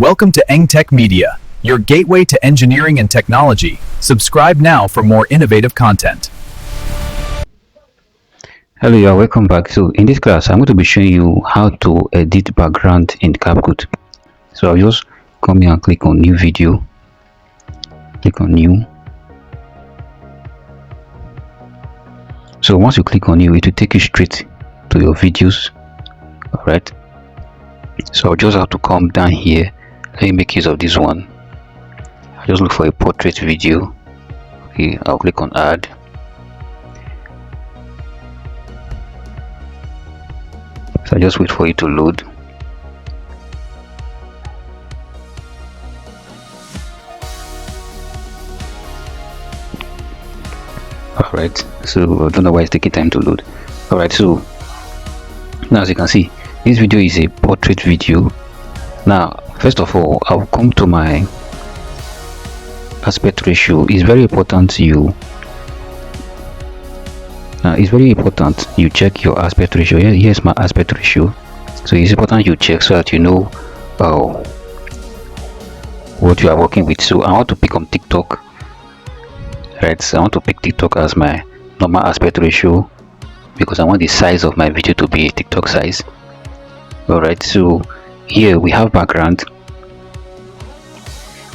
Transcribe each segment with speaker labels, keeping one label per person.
Speaker 1: Welcome to Tech Media, your gateway to engineering and technology. Subscribe now for more innovative content.
Speaker 2: Hello, you are welcome back. So in this class, I'm going to be showing you how to edit background in CapCut. So I'll just come here and click on new video. Click on new. So once you click on new, it will take you straight to your videos. Alright. So I'll just have to come down here. Let me make use of this one. I'll just look for a portrait video. Okay, I'll click on add. So I just wait for it to load. Alright, so I don't know why it's taking time to load. Alright, so now as you can see, this video is a portrait video. Now first of all, I'll come to my aspect ratio. It's very important you check your aspect ratio. Here's my aspect ratio. So it's important you check so that you know what you are working with. So I want to pick on TikTok. Right, so I want to pick TikTok as my normal aspect ratio because I want the size of my video to be a TikTok size. Alright, so here we have background.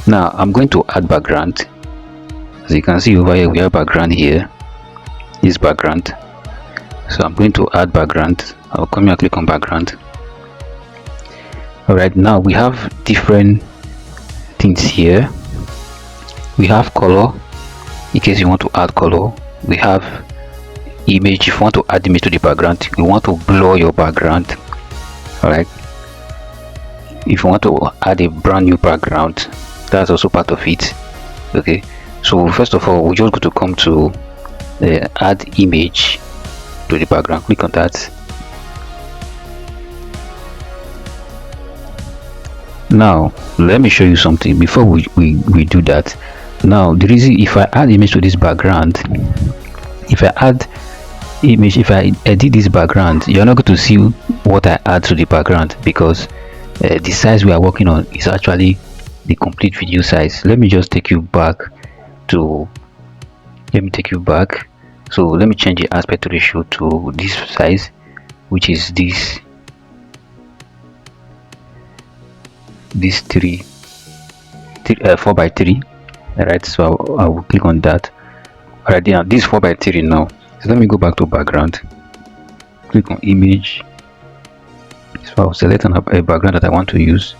Speaker 2: Now I'm going to add background. As you can see over here, we have background here. This background. So I'm going to add background. I'll come here and click on background. Alright, now we have different things here. We have color. In case you want to add color, we have image. If you want to add image to the background, you want to blur your background. Alright, if you want to add a brand new background, that's also part of it. Okay, so first of all, we're just going to come to add image to the background. Click on that. Now let me show you something before we do that. Now the reason, if I add image to this background, if I edit this background, you're not going to see what I add to the background because the size we are working on is actually the complete video size. Let me just take you back to so let me change the aspect ratio to this size, which is this 4:3. Alright, so I will click on that. Alright, yeah, this 4:3 now. So let me go back to background. Click on image. So I'll select a background that I want to use.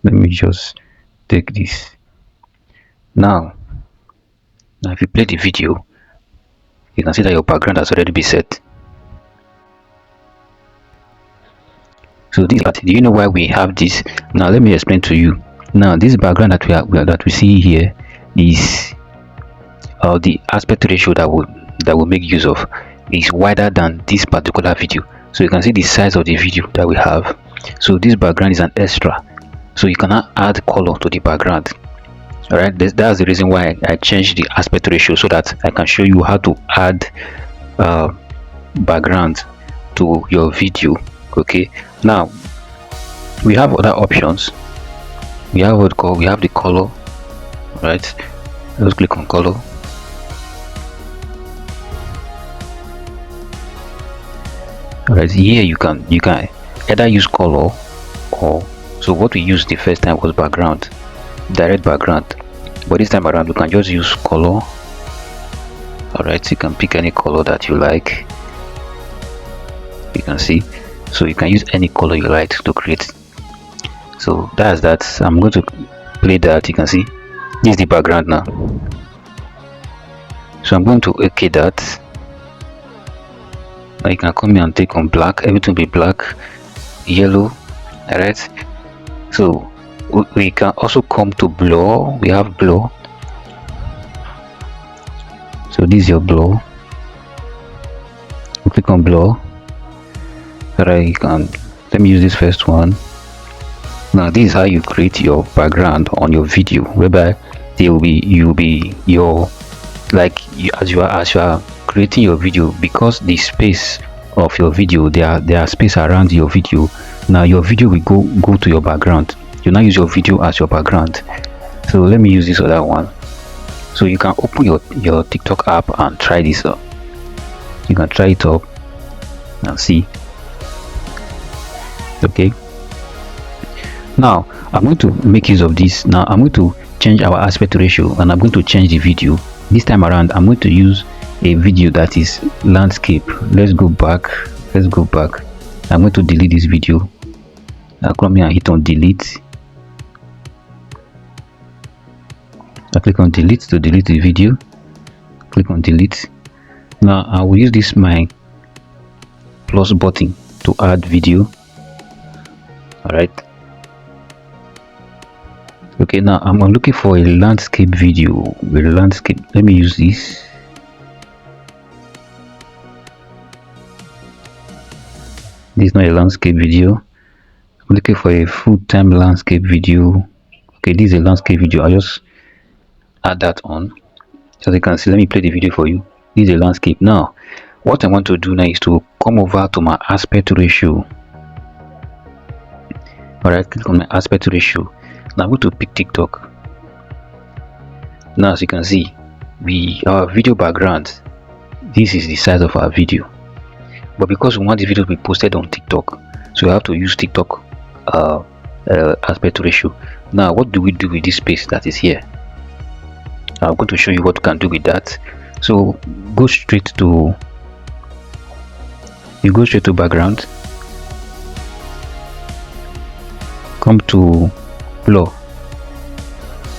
Speaker 2: Let me just take this. Now if you play the video, you can see that your background has already been set. So this, do you know why we have this? Now let me explain to you. Now this background that we see here is the aspect ratio that will make use of is wider than this particular video. So you can see the size of the video that we have. So this background is an extra, so you cannot add color to the background. All right, that's the reason why I changed the aspect ratio, so that I can show you how to add background to your video. Okay, now we have other options. We have the color. Right, let's click on color. Alright, here you can either use color, or so what we used the first time was background, direct background, but this time around you can just use color. Alright, you can pick any color that you like. You can see, so you can use any color you like to create. So that's that. I'm going to play that. You can see this is the background now. So I'm going to OK that. Now you can come here and take on black. Everything will be black, yellow. Alright, so we can also come to blur. We have blur. So this is your blur. We click on blur. Alright, you can, let me use this first one. Now this is how you create your background on your video, whereby you'll be as you are creating your video, because the space of your video, there are space around your video, Now your video will go to your background. You now use your video as your background. So let me use this other one. So you can open your TikTok app and try this up. You can try it up and see. Okay, now I'm going to make use of this. Now I'm going to change our aspect ratio, and I'm going to change the video. This time around I'm going to use a video that is landscape. Let's go back. I'm going to delete this video. I'll come here and hit on delete. I click on delete to delete the video. Click on delete. Now I will use this my plus button to add video. Alright. Okay, now I'm looking for a landscape video. Let me use this. This is not a landscape video. I'm looking for a full-time landscape video. Okay, this is a landscape video. I'll just add that on. So you can see, let me play the video for you. This is a landscape. Now what I want to do now is to come over to my aspect ratio. Alright, click on my aspect ratio. Now I'm going to pick TikTok. Now as you can see, our video background, this is the size of our video, but because we want the video to be posted on TikTok, so we have to use TikTok aspect ratio. Now what do we do with this space that is here? I'm going to show you what you can do with that. So go straight to background, come to blur.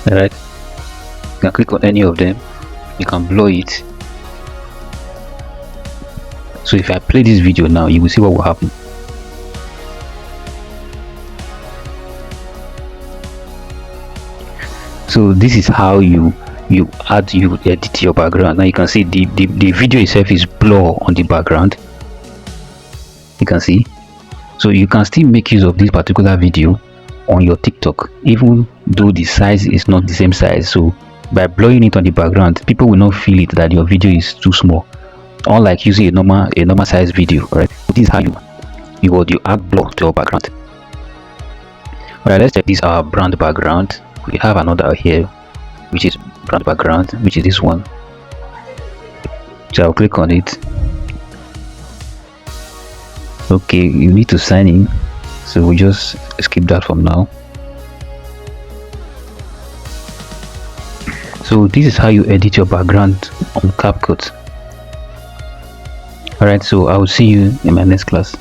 Speaker 2: Alright, you can click on any of them, you can blur it. So if I play this video now, you will see what will happen. So this is how you edit your background. Now you can see the video itself is blur on the background. You can see, so you can still make use of this particular video on your TikTok even though the size is not the same size. So by blurring it on the background, people will not feel it that your video is too small, unlike using a normal size video. Right, so this is how you add blur to your background. Alright, let's check this our brand background. We have another here which is brand background, which is this one. So I'll click on it. Okay, you need to sign in, so we just skip that from now. So this is how you edit your background on CapCut. Alright, so I will see you in my next class.